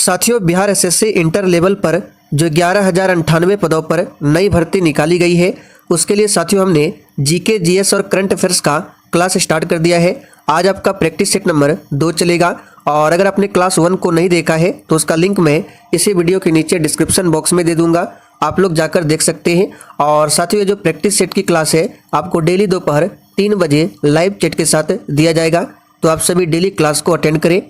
साथियों, Bihar SSC inter level पर जो 11,098 पदों पर नई भर्ती निकाली गई है, उसके लिए साथियों हमने जीके, जीएस और करंट अफेयर्स का क्लास स्टार्ट कर दिया है। आज आपका प्रैक्टिस सेट नंबर 2 चलेगा और अगर आपने क्लास 1 को नहीं देखा है तो उसका लिंक मैं इसी वीडियो के नीचे डिस्क्रिप्शन बॉक्स में दे दूंगा, आप लोग जाकर देख सकते हैं। और साथियों, ये जो प्रैक्टिस सेट की क्लास है आपको डेली दोपहर 3 बजे लाइव चैट के साथ दिया जाएगा, तो आप सभी डेली क्लास को अटेंड करें।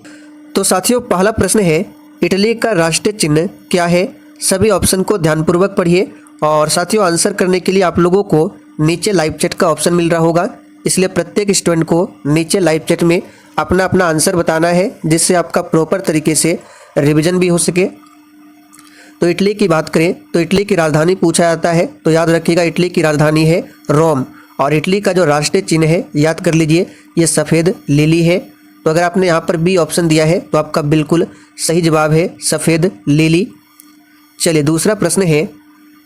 तो साथियों, पहला प्रश्न है, इटली का राष्ट्रीय चिन्ह क्या है? सभी ऑप्शन को ध्यानपूर्वक पढ़िए और साथियों आंसर करने के लिए आप लोगों को नीचे लाइव चैट का ऑप्शन मिल रहा होगा, इसलिए प्रत्येक स्टूडेंट को नीचे लाइव चैट में अपना अपना आंसर बताना है, जिससे आपका प्रॉपर तरीके से रिवीजन भी हो सके। तो इटली की बात करें तो इटली की राजधानी पूछा जाता है, तो याद रखिएगा इटली की राजधानी है रोम। और इटली का जो राष्ट्रीय चिन्ह है याद कर लीजिए, ये सफ़ेद लिली है। तो अगर आपने यहाँ पर बी ऑप्शन दिया है तो आपका बिल्कुल सही जवाब है सफ़ेद लिली। चलिए दूसरा प्रश्न है,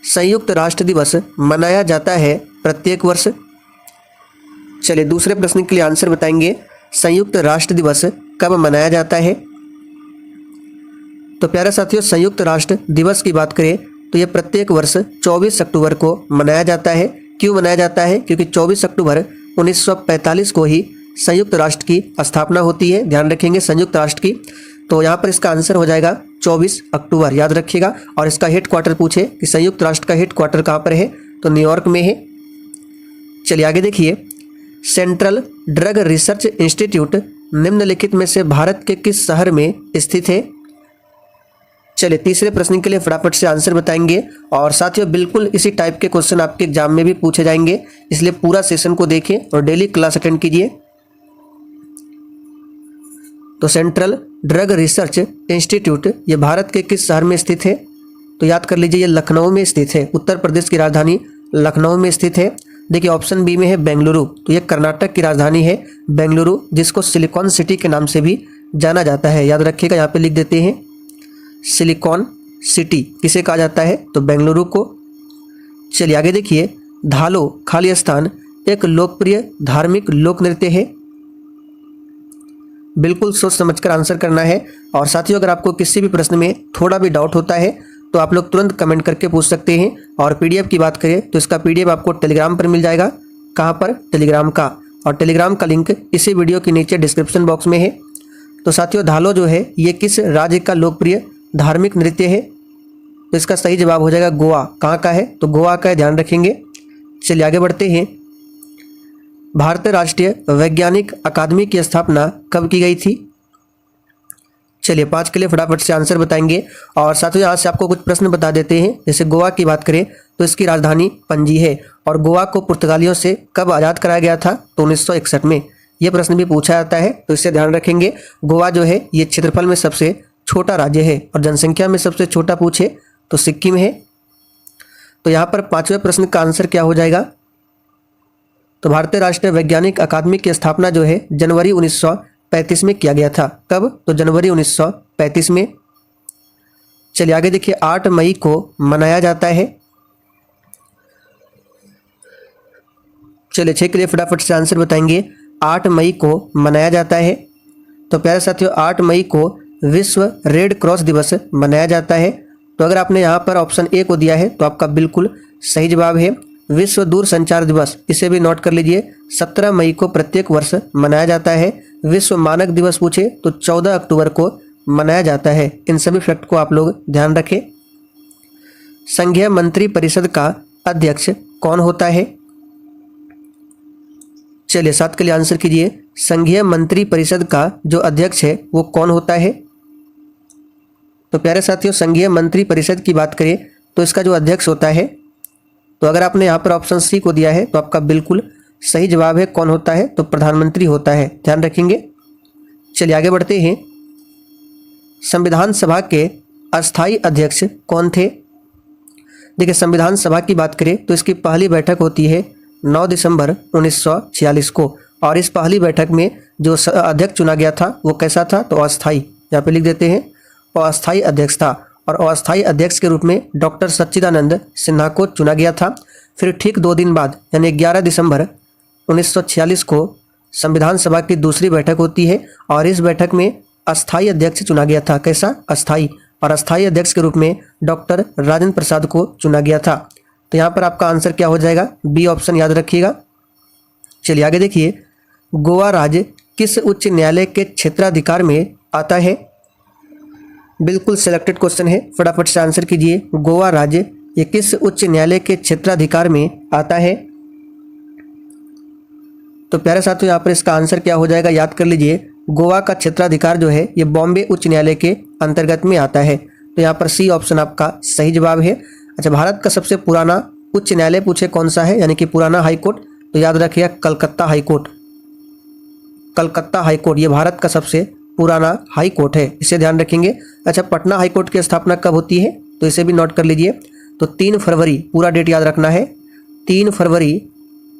संयुक्त राष्ट्र दिवस मनाया जाता है प्रत्येक वर्ष? चलिए दूसरे प्रश्न के लिए आंसर बताएंगे, संयुक्त राष्ट्र दिवस कब मनाया जाता है? तो प्यारे साथियों, संयुक्त राष्ट्र दिवस की बात करें तो यह प्रत्येक वर्ष 24 अक्टूबर को मनाया जाता है। क्यों मनाया जाता है? क्योंकि 24 अक्टूबर 1945 को ही संयुक्त राष्ट्र की स्थापना होती है। ध्यान रखेंगे संयुक्त राष्ट्र की, तो यहाँ पर इसका आंसर हो जाएगा 24 अक्टूबर, याद रखिएगा। और इसका हेड क्वार्टर पूछे कि संयुक्त राष्ट्र का हेड क्वार्टर कहाँ पर है, तो न्यूयॉर्क में है। चलिए आगे देखिए, सेंट्रल ड्रग रिसर्च इंस्टीट्यूट निम्नलिखित में से भारत के किस शहर में स्थित है? चलिए तीसरे प्रश्न के लिए फटाफट से आंसर बताएंगे और साथियों बिल्कुल इसी टाइप के क्वेश्चन आपके एग्जाम में भी पूछे जाएंगे, इसलिए पूरा सेशन को देखें और डेली क्लास अटेंड कीजिए। तो सेंट्रल ड्रग रिसर्च इंस्टीट्यूट ये भारत के किस शहर में स्थित है? तो याद कर लीजिए ये लखनऊ में स्थित है। उत्तर प्रदेश की राजधानी लखनऊ में स्थित है। देखिए ऑप्शन बी में है बेंगलुरु, तो ये कर्नाटक की राजधानी है बेंगलुरु, जिसको सिलिकॉन सिटी के नाम से भी जाना जाता है। याद रखिएगा, यहाँ पे लिख देते हैं सिलिकॉन सिटी किसे कहा जाता है, तो बेंगलुरु को। चलिए आगे देखिए, धालो खालिस्तान एक लोकप्रिय धार्मिक लोक नृत्य है। बिल्कुल सोच समझकर आंसर करना है। और साथियों अगर आपको किसी भी प्रश्न में थोड़ा भी डाउट होता है तो आप लोग तुरंत कमेंट करके पूछ सकते हैं। और पीडीएफ की बात करें तो इसका पीडीएफ आपको टेलीग्राम पर मिल जाएगा। कहाँ पर? टेलीग्राम का, और टेलीग्राम का लिंक इसी वीडियो के नीचे डिस्क्रिप्शन बॉक्स में है। तो साथियों धालो जो है ये किस राज्य का लोकप्रिय धार्मिक नृत्य है? तो इसका सही जवाब हो जाएगा गोवा। कहाँ का है? तो गोवा का है, ध्यान रखेंगे। चलिए आगे बढ़ते हैं, भारतीय राष्ट्रीय वैज्ञानिक अकादमी की स्थापना कब की गई थी? चलिए 5 के लिए फटाफट से आंसर बताएंगे और साथियों यहाँ से आपको कुछ प्रश्न बता देते हैं। जैसे गोवा की बात करें तो इसकी राजधानी पणजी है और गोवा को पुर्तगालियों से कब आज़ाद कराया गया था? तो 1961 में। यह प्रश्न भी पूछा जाता है, तो इससे ध्यान रखेंगे। गोवा जो है ये क्षेत्रफल में सबसे छोटा राज्य है और जनसंख्या में सबसे छोटा पूछे तो सिक्किम है। तो यहाँ पर 5वें प्रश्न का आंसर क्या हो जाएगा? तो भारतीय राष्ट्रीय वैज्ञानिक अकादमी की स्थापना जो है जनवरी 1935 में किया गया था। कब? तो जनवरी 1935 में। चलिए आगे देखिए, 8 मई को मनाया जाता है। चलिए 6 के लिए फटाफट से आंसर बताएंगे, 8 मई को मनाया जाता है। तो प्यारे साथियों 8 मई को विश्व रेड क्रॉस दिवस मनाया जाता है। तो अगर आपने यहाँ पर ऑप्शन ए को दिया है तो आपका बिल्कुल सही जवाब है विश्व दूर संचार दिवस। इसे भी नोट कर लीजिए, 17 मई को प्रत्येक वर्ष मनाया जाता है। विश्व मानक दिवस पूछे तो 14 अक्टूबर को मनाया जाता है। इन सभी फैक्ट को आप लोग ध्यान रखें। संघीय मंत्री परिषद का अध्यक्ष कौन होता है? चलिए 7 के लिए आंसर कीजिए, संघीय मंत्री परिषद का जो अध्यक्ष है वो कौन होता है? तो प्यारे साथियों संघीय मंत्री परिषद की बात करें तो इसका जो अध्यक्ष होता है, तो अगर आपने यहाँ पर ऑप्शन सी को दिया है तो आपका बिल्कुल सही जवाब है। कौन होता है? तो प्रधानमंत्री होता है, ध्यान रखेंगे। चलिए आगे बढ़ते हैं, संविधान सभा के अस्थायी अध्यक्ष कौन थे? देखिए संविधान सभा की बात करें तो इसकी पहली बैठक होती है 9 दिसंबर 1946 को और इस पहली बैठक में जो अध्यक्ष चुना गया था वो कैसा था? तो अस्थायी, यहाँ पे लिख देते हैं अस्थायी अध्यक्ष था। और अस्थायी अध्यक्ष के रूप में डॉक्टर सच्चिदानंद सिन्हा को चुना गया था। फिर ठीक 2 दिन बाद यानी 11 दिसंबर 1946 को संविधान सभा की दूसरी बैठक होती है और इस बैठक में अस्थायी अध्यक्ष चुना गया था। कैसा? अस्थायी। और अस्थायी अध्यक्ष के रूप में डॉक्टर राजेंद्र प्रसाद को चुना गया था। तो यहाँ पर आपका आंसर क्या हो जाएगा? बी ऑप्शन याद रखिएगा। चलिए आगे देखिए, गोवा राज्य किस उच्च न्यायालय के क्षेत्राधिकार में आता है? बिल्कुल सिलेक्टेड क्वेश्चन है, फटाफट से आंसर कीजिए। गोवा राज्य ये किस उच्च न्यायालय के क्षेत्राधिकार में आता है? तो प्यारे साथियों, यहाँ पर इसका आंसर क्या हो जाएगा? याद कर लीजिए, गोवा का क्षेत्राधिकार जो है ये बॉम्बे उच्च न्यायालय के अंतर्गत में आता है। तो यहाँ पर सी ऑप्शन आपका सही जवाब है। अच्छा, भारत का सबसे पुराना उच्च न्यायालय पूछे कौन सा है, यानी कि पुराना हाई कोर्ट, तो याद रखिएगा Calcutta high court. Calcutta high court ये भारत का सबसे पुराना हाई कोर्ट है, इसे ध्यान रखेंगे। अच्छा, पटना हाई कोर्ट की स्थापना कब होती है? तो इसे भी नोट कर लीजिए। तो 3 फरवरी, पूरा डेट याद रखना है, 3 फरवरी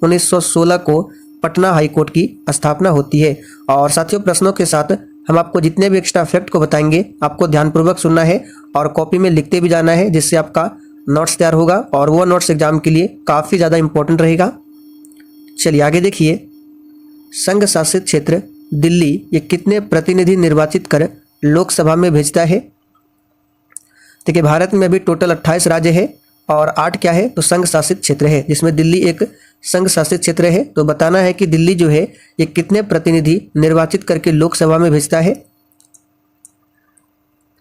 1916 को पटना हाई कोर्ट की स्थापना होती है। और साथियों, प्रश्नों के साथ हम आपको जितने भी एक्स्ट्रा फैक्ट को बताएंगे आपको ध्यानपूर्वक सुनना है और कॉपी में लिखते भी जाना है, जिससे आपका नोट्स तैयार होगा और वो नोट्स एग्जाम के लिए काफ़ी ज़्यादा इंपॉर्टेंट रहेगा। चलिए आगे देखिए, संघ शासित क्षेत्र दिल्ली ये कितने प्रतिनिधि निर्वाचित कर लोकसभा में भेजता है? देखिए, भारत में अभी टोटल 28 राज्य है और 8 क्या है? तो संघ शासित क्षेत्र है, जिसमें दिल्ली एक संघ शासित क्षेत्र है। तो बताना है कि दिल्ली जो है ये कितने प्रतिनिधि निर्वाचित करके लोकसभा में भेजता है?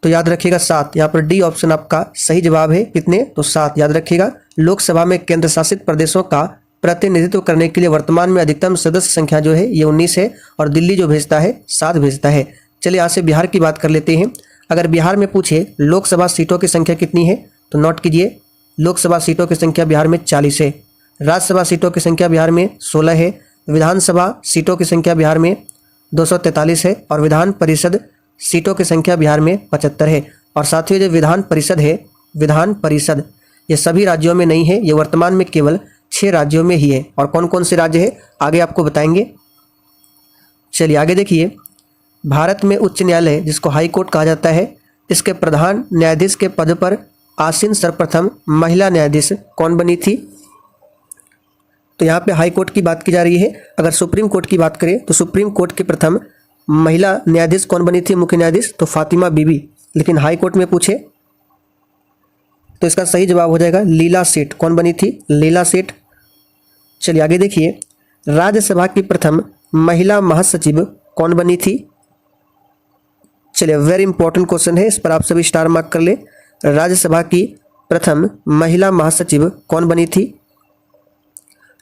तो याद रखिएगा 7। यहाँ पर डी ऑप्शन आपका सही जवाब है। कितने? तो 7 याद रखिएगा। लोकसभा में केंद्र शासित प्रदेशों का प्रतिनिधित्व करने के लिए वर्तमान में अधिकतम सदस्य संख्या जो है ये 19 है और दिल्ली जो भेजता है 7 भेजता है। चलिए यहाँ से बिहार की बात कर लेते हैं। अगर बिहार में पूछे लोकसभा सीटों की संख्या कितनी है, तो नोट कीजिए, लोकसभा सीटों की संख्या बिहार में 40 है। राज्यसभा सीटों की संख्या बिहार में 16 है। विधानसभा सीटों की संख्या बिहार में 243 है और विधान परिषद सीटों की संख्या बिहार में 75 है। और साथियों, जो विधान परिषद है, विधान परिषद ये सभी राज्यों में नहीं है, ये वर्तमान में केवल 6 राज्यों में ही है। और कौन कौन से राज्य है आगे आपको बताएंगे। चलिए आगे देखिए, भारत में उच्च न्यायालय जिसको हाई कोर्ट कहा जाता है, इसके प्रधान न्यायाधीश के पद पर आसीन सर्वप्रथम महिला न्यायाधीश कौन बनी थी? तो यहाँ पे हाई कोर्ट की बात की जा रही है। अगर सुप्रीम कोर्ट की बात करें तो सुप्रीम कोर्ट के प्रथम महिला न्यायाधीश कौन बनी थी? मुख्य न्यायाधीश तो फातिमा बीबी। लेकिन हाई कोर्ट में पूछे तो इसका सही जवाब हो जाएगा लीला सेठ। कौन बनी थी? लीला सेठ। चलिए आगे देखिए, राज्यसभा की प्रथम महिला महासचिव कौन बनी थी? चलिए, वेरी इंपॉर्टेंट क्वेश्चन है, इस पर आप सभी स्टार मार्क कर ले। राज्यसभा की प्रथम महिला महासचिव कौन बनी थी?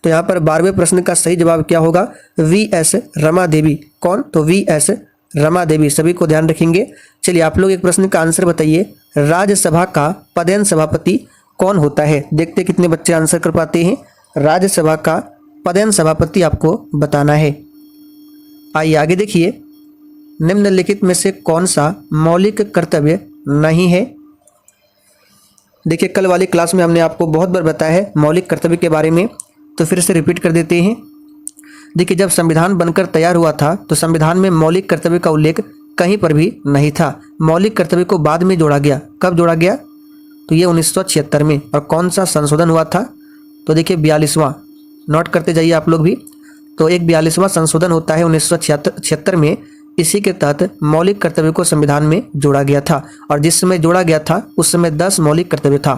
तो यहाँ पर 12वें प्रश्न का सही जवाब क्या होगा? वी.एस. रमा देवी। कौन? तो वी.एस. रमा देवी। सभी को ध्यान रखेंगे। चलिए आप लोग एक प्रश्न का आंसर बताइए, राज्यसभा का पदेन सभापति कौन होता है? देखते कितने बच्चे आंसर कर पाते हैं। राज्यसभा का पदेन सभापति आपको बताना है। आइए आगे देखिए, निम्नलिखित में से कौन सा मौलिक कर्तव्य नहीं है? देखिए, कल वाली क्लास में हमने आपको बहुत बार बताया है मौलिक कर्तव्य के बारे में, तो फिर से रिपीट कर देते हैं। देखिए, जब संविधान बनकर तैयार हुआ था तो संविधान में मौलिक कर्तव्य का उल्लेख कहीं पर भी नहीं था। मौलिक कर्तव्य को बाद में जोड़ा गया। कब जोड़ा गया? तो ये 1976 में। और कौन सा संशोधन हुआ था? तो देखिए 42वां। नोट करते जाइए आप लोग भी। तो एक 42वां संशोधन होता है 1976 में। इसी के तहत मौलिक कर्तव्य को संविधान में जोड़ा गया था। और जिस समय जोड़ा गया था उस समय 10 मौलिक कर्तव्य था।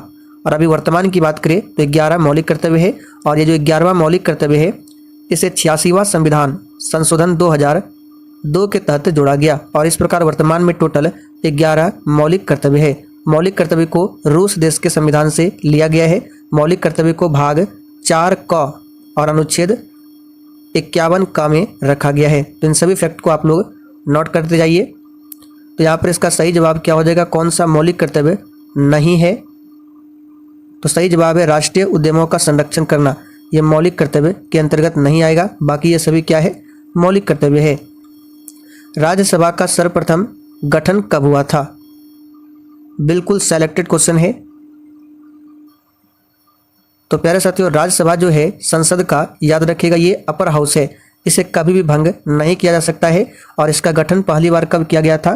और अभी वर्तमान की बात करें तो 11 मौलिक कर्तव्य है। और ये जो 11वां मौलिक कर्तव्य है इसे 86वां संविधान संशोधन 2002 के तहत जोड़ा गया। और इस प्रकार वर्तमान में टोटल 11 मौलिक कर्तव्य है। मौलिक कर्तव्य को रूस देश के संविधान से लिया गया है। मौलिक कर्तव्य को भाग 4 क और अनुच्छेद 51 क में रखा गया है। तो इन सभी फैक्ट को आप लोग नोट करते जाइए। तो यहाँ पर इसका सही जवाब क्या हो जाएगा? कौन सा मौलिक कर्तव्य नहीं है? तो सही जवाब है राष्ट्रीय उद्यमों का संरक्षण करना। यह मौलिक कर्तव्य के अंतर्गत नहीं आएगा। बाकी ये सभी क्या है? मौलिक कर्तव्य है। राज्यसभा का सर्वप्रथम गठन कब हुआ था? बिल्कुल सेलेक्टेड क्वेश्चन है। तो प्यारे साथियों, राज्यसभा जो है संसद का, याद रखिएगा ये अपर हाउस है, इसे कभी भी भंग नहीं किया जा सकता है। और इसका गठन पहली बार कब किया गया था?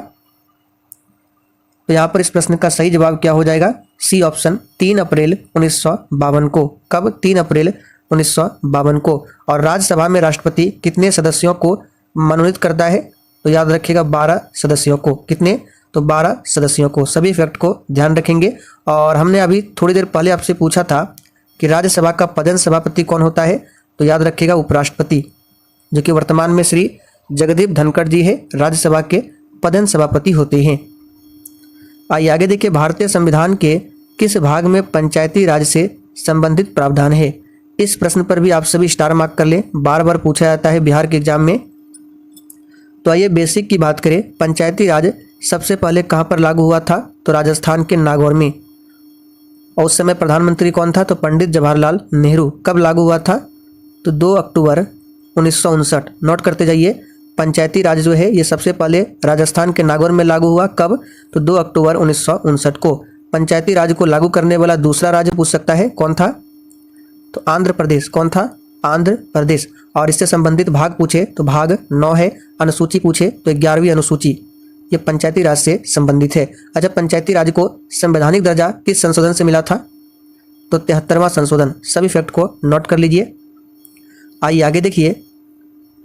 तो यहाँ पर इस प्रश्न का सही जवाब क्या हो जाएगा? सी ऑप्शन 3 अप्रैल 1952 को। कब? 3 अप्रैल 1952 को। और राज्यसभा में राष्ट्रपति कितने सदस्यों को मनोनीत करता है? तो तो याद रखिएगा 12 सदस्यों को। कितने? तो 12 सदस्यों को। सभी फैक्ट को ध्यान रखेंगे। और हमने अभी थोड़ी देर पहले आपसे पूछा था कि राज्यसभा का पदेन सभापति कौन होता है, तो याद रखिएगा उपराष्ट्रपति, जो कि वर्तमान में श्री जगदीप धनखड़ जी है, राज्यसभा के पदेन सभापति होते हैं। आइए आगे देखिए, भारतीय संविधान के किस भाग में पंचायती राज से संबंधित प्रावधान है? इस प्रश्न पर भी आप सभी स्टार मार्क कर लें, बार बार पूछा जाता है बिहार के एग्जाम में। तो आइए बेसिक की बात करें, पंचायती राज सबसे पहले कहाँ पर लागू हुआ था? तो राजस्थान के नागौर में। और उस समय प्रधानमंत्री कौन था? तो पंडित जवाहरलाल नेहरू। कब लागू हुआ था? तो 2 अक्टूबर 1959। नोट करते जाइए, पंचायती राज जो है ये सबसे पहले राजस्थान के नागौर में लागू हुआ। कब? तो 2 अक्टूबर 1959 को। पंचायती राज को लागू करने वाला दूसरा राज्य पूछ सकता है, कौन था? तो आंध्र प्रदेश। कौन था? आंध्र प्रदेश। और इससे संबंधित भाग पूछे तो भाग 9 है। अनुसूची पूछे तो 11वीं अनुसूची, ये पंचायती राज से संबंधित है। अच्छा, पंचायती राज को संवैधानिक दर्जा किस संशोधन से मिला था? तो 73वां संशोधन। सभी फैक्ट को नोट कर लीजिए। आइए आगे देखिए,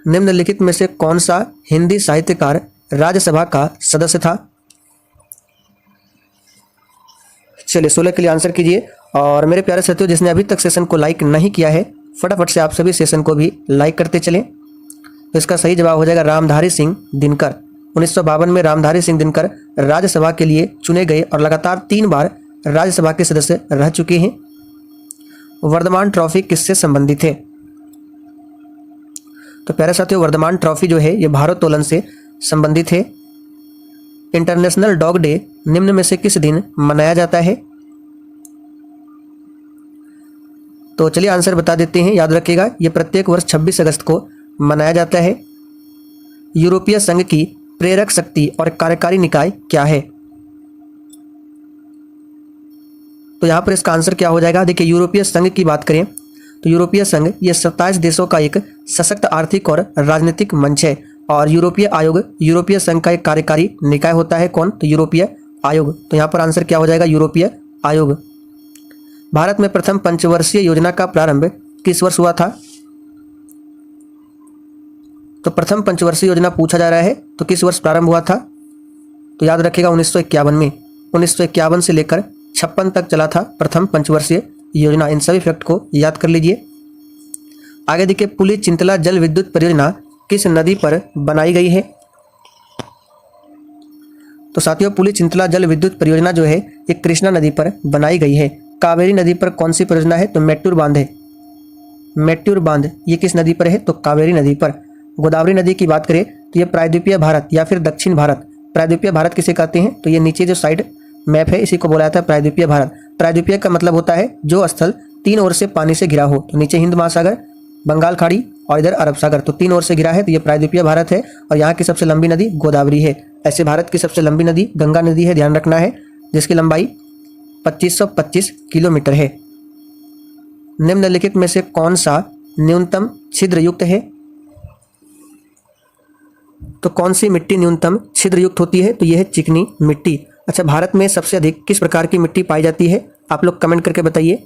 निम्नलिखित में से कौन सा हिंदी साहित्यकार राज्यसभा का सदस्य था? चलिए 16 के लिए आंसर कीजिए। और मेरे प्यारे साथियों, जिसने अभी तक सेशन को लाइक नहीं किया है, फटाफट से आप सभी सेशन को भी लाइक करते चलें। तो इसका सही जवाब हो जाएगा रामधारी सिंह दिनकर। 1952 में रामधारी सिंह दिनकर राज्यसभा के लिए चुने गए और लगातार 3 बार राज्यसभा के सदस्य रह चुके हैं। वर्धमान ट्रॉफी किससे संबंधित है? तो प्यारे साथियों, वर्धमान ट्रॉफी जो है ये भारोत्तोलन से संबंधित है। इंटरनेशनल डॉग डे निम्न में से किस दिन मनाया जाता है? तो चलिए आंसर बता देते हैं, याद रखिएगा, ये प्रत्येक वर्ष 26 अगस्त को मनाया जाता है। यूरोपीय संघ की प्रेरक शक्ति और कार्यकारी निकाय क्या है? तो यहां पर इसका आंसर क्या हो जाएगा? देखिए, यूरोपीय संघ की बात करें तो यूरोपीय संघ ये 27 देशों का एक सशक्त आर्थिक और राजनीतिक मंच है। और यूरोपीय आयोग यूरोपीय संघ का एक कार्यकारी निकाय होता है। कौन? तो यूरोपीय आयोग। तो यहाँ पर आंसर क्या हो जाएगा? यूरोपीय आयोग। भारत में प्रथम पंचवर्षीय योजना का प्रारंभ किस वर्ष हुआ था? तो प्रथम पंचवर्षीय योजना पूछा जा रहा है, तो किस वर्ष प्रारंभ हुआ था? तो याद रखिएगा 1951 में। 1951 से लेकर 56 तक चला था प्रथम पंचवर्षीय योजना। इन सभी फैक्ट को याद कर लीजिए। आगे देखिए, पुली चिंतला जल विद्युत परियोजना किस नदी पर बनाई गई है? तो साथियों, पुली चिंतला जल विद्युत परियोजना जो है ये कृष्णा नदी पर बनाई गई है। कावेरी नदी पर कौन सी परियोजना है? तो मेट्टूर बांध है। मेट्टूर बांध ये किस नदी पर है? तो कावेरी नदी पर। गोदावरी नदी की बात करें तो ये प्रायद्वीपीय भारत या फिर दक्षिण भारत। प्रायद्वीपीय भारत किसे कहते हैं? तो ये नीचे जो साइड मैप है इसी को बोला जाता है प्रायद्वीपीय भारत। प्रायद्वीपीय का मतलब होता है जो स्थल 3 ओर से पानी से घिरा हो। तो नीचे हिंद महासागर, बंगाल खाड़ी और इधर अरब सागर, तो 3 ओर से घिरा है, तो ये प्रायद्वीपीय भारत है। और यहाँ की सबसे लंबी नदी गोदावरी है। ऐसे भारत की सबसे लंबी नदी गंगा नदी है, ध्यान रखना है, जिसकी लंबाई 2525 किलोमीटर है। निम्नलिखित में से कौन सा न्यूनतम छिद्र युक्त है? तो कौन सी मिट्टी न्यूनतम छिद्र युक्त होती है? तो यह है चिकनी मिट्टी। अच्छा, भारत में सबसे अधिक किस प्रकार की मिट्टी पाई जाती है? आप लोग कमेंट करके बताइए।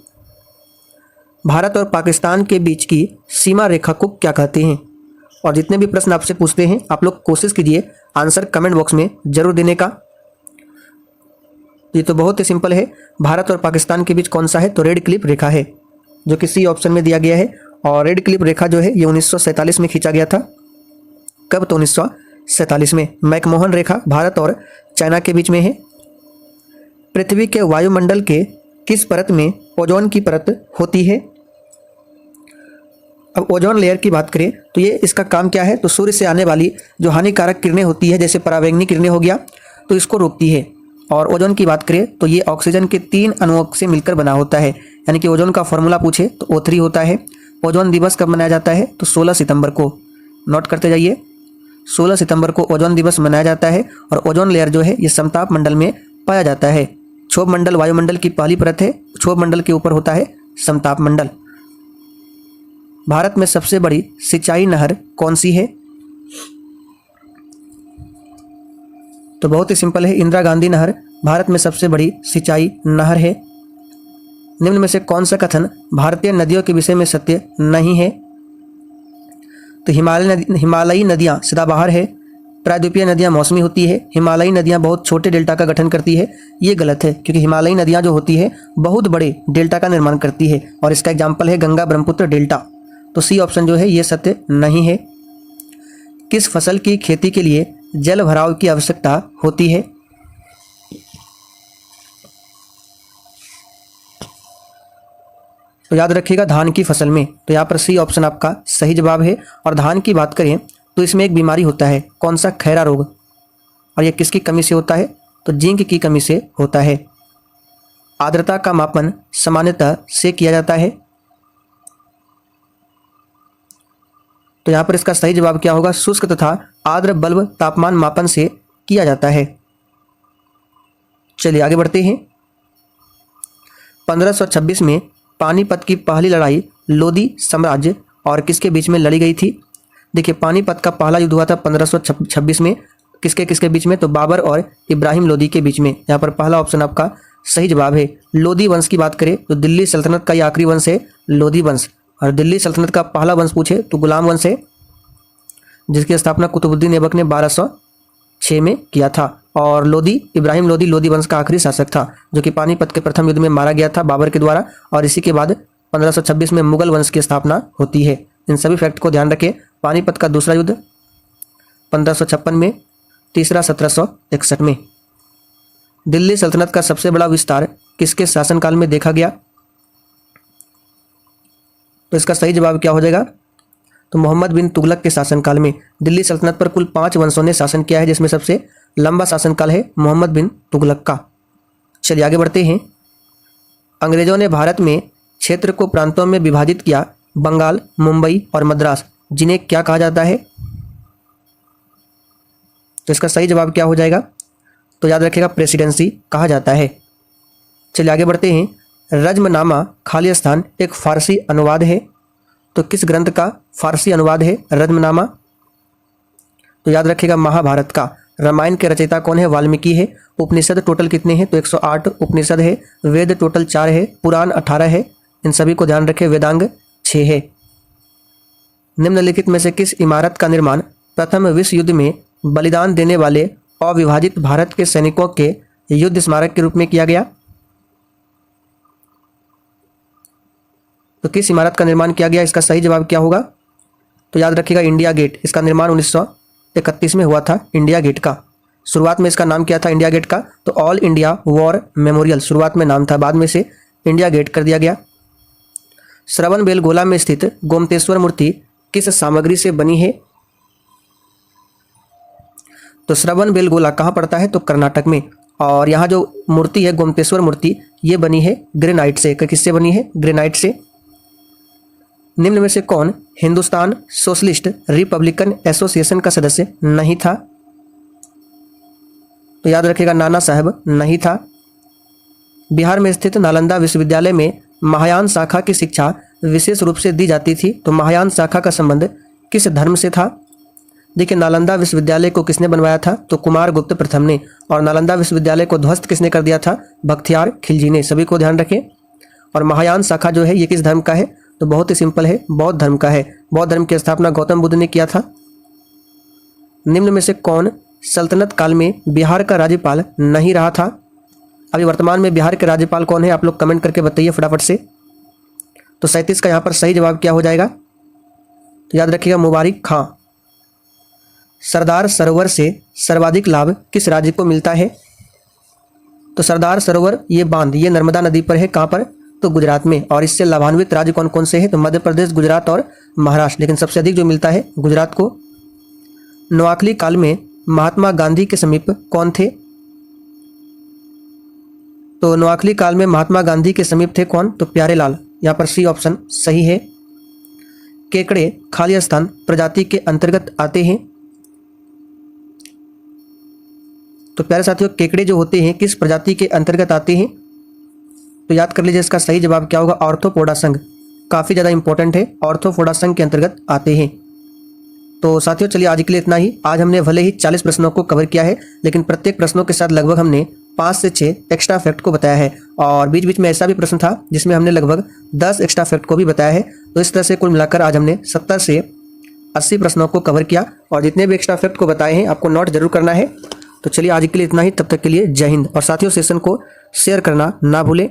भारत और पाकिस्तान के बीच की सीमा रेखा को क्या कहते हैं? और जितने भी प्रश्न आपसे पूछते हैं आप लोग कोशिश कीजिए आंसर कमेंट बॉक्स में जरूर देने का। ये तो बहुत ही सिंपल है। भारत और पाकिस्तान के बीच कौन सा है? तो रेड क्लिफ रेखा है, जो कि सी ऑप्शन में दिया गया है। और रेड क्लिफ रेखा जो है ये 1947 में खींचा गया था। कब? तो 1947 में। मैकमोहन रेखा भारत और चाइना के बीच में है। पृथ्वी के वायुमंडल के किस परत में ओजोन की परत होती है? अब ओजोन लेयर की बात करें तो ये इसका काम क्या है? तो सूर्य से आने वाली जो हानिकारक किरणें होती है, जैसे परावैंगनी किरणें हो गया, तो इसको रोकती है। और ओजोन की बात करें तो ये ऑक्सीजन के 3 अणुओं से मिलकर बना होता है। यानी कि ओजोन का फॉर्मूला पूछे तो O3 होता है। ओजोन दिवस कब मनाया जाता है? तो 16 सितंबर को। नोट करते जाइए, 16 सितंबर को ओजोन दिवस मनाया जाता है। और ओजोन लेयर जो है ये समताप मंडल में पाया जाता है। क्षोभ मंडल वायुमंडल की पहली परत है। क्षोभ मंडल के ऊपर होता है समताप मंडल। भारत में सबसे बड़ी सिंचाई नहर कौन सी है? तो बहुत ही सिंपल है, इंदिरा गांधी नहर भारत में सबसे बड़ी सिंचाई नहर है। निम्न में से कौन सा कथन भारतीय नदियों के विषय में सत्य नहीं है? तो हिमालयी नदियां सदाबहार है, प्रायद्वीपीय नदियाँ मौसमी होती है। हिमालयी नदियाँ बहुत छोटे डेल्टा का गठन करती है। ये गलत है, क्योंकि हिमालयी नदियाँ जो होती है बहुत बड़े डेल्टा का निर्माण करती है, और इसका एग्जाम्पल है गंगा ब्रह्मपुत्र डेल्टा। तो सी ऑप्शन जो है ये सत्य नहीं है। किस फसल की खेती के लिए जल भराव की आवश्यकता होती है? तो याद रखिएगा धान की फसल में। तो यहाँ पर सी ऑप्शन आपका सही जवाब है। और धान की बात करें तो इसमें एक बीमारी होता है, कौन सा? खैरा रोग। और यह किसकी कमी से होता है? तो जिंक की कमी से होता है। आर्द्रता का मापन सामान्यतः से किया जाता है। तो यहाँ पर इसका सही जवाब क्या होगा? शुष्क तथा आर्द्र बल्ब तापमान मापन से किया जाता है। चलिए आगे बढ़ते हैं। 1526 में पानीपत की पहली लड़ाई लोदी साम्राज्य और किसके बीच में लड़ी गई थी? देखिए, पानीपत का पहला युद्ध हुआ था 1526 में। किसके किसके बीच में? तो बाबर और इब्राहिम लोदी के बीच में। यहाँ पर पहला ऑप्शन आपका सही जवाब है। लोदी वंश की बात करें तो दिल्ली सल्तनत का ये आखिरी वंश है लोदी वंश। और दिल्ली सल्तनत का पहला वंश पूछे तो गुलाम वंश है, जिसकी स्थापना कुतुबुद्दीन ऐबक ने 1206 में किया था। और लोदी, इब्राहिम लोदी, लोदी वंश का आखिरी शासक था, जो कि पानीपत के प्रथम युद्ध में मारा गया था बाबर के द्वारा। और इसी के बाद 1526 में मुगल वंश की स्थापना होती है। इन सभी फैक्ट को ध्यान रखें। पानीपत का दूसरा युद्ध 1556 में, तीसरा 1761 में। दिल्ली सल्तनत का सबसे बड़ा विस्तार किसके शासनकाल में देखा गया? तो इसका सही जवाब क्या हो जाएगा? तो मोहम्मद बिन तुगलक के शासनकाल में। दिल्ली सल्तनत पर कुल 5 वंशों ने शासन किया है, जिसमें सबसे लंबा शासनकाल है मोहम्मद बिन तुगलक का। चलिए आगे बढ़ते हैं। अंग्रेजों ने भारत में क्षेत्र को प्रांतों में विभाजित किया, बंगाल, मुंबई और मद्रास, जिन्हें क्या कहा जाता है? तो इसका सही जवाब क्या हो जाएगा? तो याद रखिएगा प्रेसिडेंसी कहा जाता है। चलिए आगे बढ़ते हैं। रज्मनामा खालिस्तान एक फारसी अनुवाद है, तो किस ग्रंथ का फारसी अनुवाद है रज्मनामा? तो याद रखिएगा महाभारत का। रामायण के रचयिता कौन है? वाल्मीकि है। उपनिषद टोटल कितने हैं? तो 108 उपनिषद है। वेद टोटल 4 है। पुराण 18 है। इन सभी को ध्यान रखें। वेदांग 6 है। निम्नलिखित में से किस इमारत का निर्माण प्रथम विश्व युद्ध में बलिदान देने वाले अविभाजित भारत के सैनिकों के युद्ध स्मारक के रूप में किया गया? तो किस इमारत का निर्माण किया गया? इसका सही जवाब क्या होगा? तो याद रखिएगा इंडिया गेट। इसका निर्माण 1931 में हुआ था, इंडिया गेट का। शुरुआत में इसका नाम क्या था इंडिया गेट का? तो ऑल इंडिया वॉर मेमोरियल शुरुआत में नाम था, बाद में से इंडिया गेट कर दिया गया। श्रवणबेलगोला में स्थित गोमतेश्वर मूर्ति किस सामग्री से बनी है? तो श्रवणबेलगोला कहाँ पड़ता है? तो कर्नाटक में। और यहाँ जो मूर्ति है गोमतेश्वर मूर्ति, ये बनी है ग्रेनाइट से। किससे बनी है? ग्रेनाइट से। निम्न में से कौन हिंदुस्तान सोशलिस्ट रिपब्लिकन एसोसिएशन का सदस्य नहीं था? तो याद रखिएगा नाना साहब नहीं था। बिहार में स्थित नालंदा विश्वविद्यालय में महायान शाखा की शिक्षा विशेष रूप से दी जाती थी, तो महायान शाखा का संबंध किस धर्म से था? देखिए, नालंदा विश्वविद्यालय को किसने बनवाया था? तो कुमारगुप्त प्रथम ने। और नालंदा विश्वविद्यालय को ध्वस्त किसने कर दिया था? बख्तियार खिलजी ने। सभी को ध्यान रखें। और महायान शाखा जो है ये किस धर्म का है? तो बहुत ही सिंपल है, बौद्ध धर्म का है। बौद्ध धर्म की स्थापना गौतम बुद्ध ने किया था। निम्न में से कौन सल्तनत काल में बिहार का राज्यपाल नहीं रहा था? अभी वर्तमान में बिहार के राज्यपाल कौन है? आप लोग कमेंट करके बताइए फटाफट से। तो 37 का यहाँ पर सही जवाब क्या हो जाएगा? तो याद रखिएगा मुबारिक खां। सरदार सरोवर से सर्वाधिक लाभ किस राज्य को मिलता है? तो सरदार सरोवर ये बांध ये नर्मदा नदी पर है। कहाँ पर? तो गुजरात में। और इससे लाभान्वित राज्य कौन कौन से हैं? तो मध्य प्रदेश, गुजरात और महाराष्ट्र, लेकिन सबसे अधिक जो मिलता है गुजरात को। नोआखली काल में महात्मा गांधी के समीप कौन थे? तो नोआखली काल में महात्मा गांधी के समीप थे कौन? तो प्यारेलाल। यहाँ पर सी ऑप्शन सही है। केकड़े खालिस्तान प्रजाति के अंतर्गत आते हैं। तो प्यारे साथियों, केकड़े जो होते हैं किस प्रजाति के अंतर्गत आते हैं? तो याद कर लीजिए, इसका सही जवाब क्या होगा? ऑर्थोपोडा संघ। काफ़ी ज़्यादा इंपॉर्टेंट है, ऑर्थोपोडा संघ के अंतर्गत आते हैं। तो साथियों चलिए आज के लिए इतना ही। आज हमने भले ही 40 प्रश्नों को कवर किया है, लेकिन प्रत्येक प्रश्नों के साथ लगभग हमने 5 से 6 एक्स्ट्रा फैक्ट को बताया है। और बीच बीच में ऐसा भी प्रश्न था जिसमें हमने लगभग 10 एक्स्ट्रा फैक्ट को भी बताया है। तो इस तरह से कुल मिलाकर आज हमने 70 से 80 प्रश्नों को कवर किया और जितने भी एक्स्ट्रा फैक्ट को बताए हैं आपको नोट जरूर करना है। तो चलिए आज के लिए इतना ही, तब तक के लिए जय हिंद। और साथियों सेशन को शेयर करना ना भूलें।